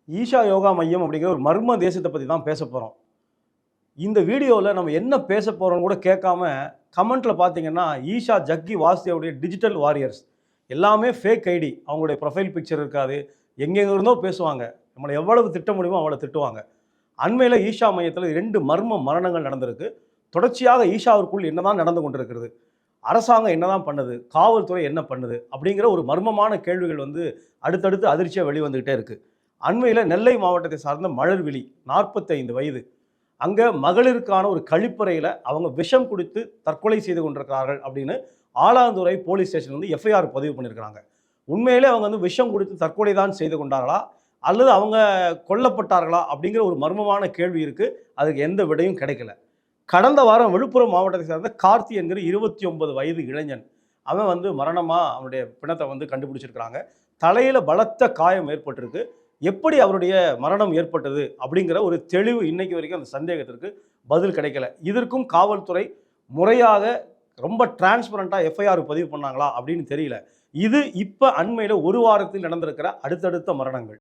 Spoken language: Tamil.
ஈஷா யோகா மையம் அப்படிங்கிற ஒரு மர்ம தேசத்தை பற்றி தான் பேச போகிறோம். இந்த வீடியோவில் நம்ம என்ன பேச போகிறோம்னு கூட கேட்காம கமெண்ட்டில் பார்த்தீங்கன்னா, ஈஷா ஜக்கி வாசுதேவுடைய டிஜிட்டல் வாரியர்ஸ் எல்லாமே ஃபேக் ஐடி. அவங்களுடைய ப்ரொஃபைல் பிக்சர் இருக்காது. எங்கெங்க இருந்தோ பேசுவாங்க. நம்மளை எவ்வளவு திட்ட முடியுமோ அவ்வளோ திட்டுவாங்க. அண்மையில் ஈஷா மையத்தில் 2 மர்ம மரணங்கள் நடந்திருக்கு. தொடர்ச்சியாக ஈஷாவிற்குள் என்னதான் நடந்து கொண்டிருக்கிறது? அரசாங்கம் என்னதான் பண்ணுது? காவல்துறை என்ன பண்ணுது? அப்படிங்கிற ஒரு மர்மமான கேள்விகள் அடுத்தடுத்து அதிர்ச்சியாக வெளிவந்துகிட்டே இருக்கு. அண்மையில் நெல்லை மாவட்டத்தை சார்ந்த மலர்விழி 45 வயது. அங்கே மகளிருக்கான ஒரு கழிப்பறையில் அவங்க விஷம் குடித்து தற்கொலை செய்து கொண்டிருக்கிறார்கள் அப்படின்னு ஆலாந்துறை போலீஸ் ஸ்டேஷன் எஃப்ஐஆர் பதிவு பண்ணியிருக்கிறாங்க. உண்மையிலே அவங்க விஷம் குடித்து தற்கொலை தான் செய்து கொண்டார்களா அல்லது அவங்க கொல்லப்பட்டார்களா அப்படிங்கிற ஒரு மர்மமான கேள்வி இருக்குது. அதுக்கு எந்த விடையும் கிடைக்கல. கடந்த வாரம் விழுப்புரம் மாவட்டத்தை சார்ந்த கார்த்தி என்கிற 29 வயது இளைஞன் அவன் மரணமாக அவனுடைய பிணத்தை கண்டுபிடிச்சிருக்கிறாங்க. தலையில் பலத்த காயம் ஏற்பட்டிருக்கு. எப்படி அவருடைய மரணம் ஏற்பட்டது அப்படிங்கிற ஒரு தெளிவு இன்னைக்கு வரைக்கும் அந்த சந்தேகத்திற்கு பதில் கிடைக்கல. இதற்கும் காவல்துறை முறையாக ரொம்ப டிரான்ஸ்பரண்டாக எஃப்ஐஆர் பதிவு பண்ணாங்களா அப்படின்னு தெரியல. இது இப்போ அண்மையில் ஒரு வாரத்தில் நடந்திருக்கிற அடுத்தடுத்த மரணங்கள்.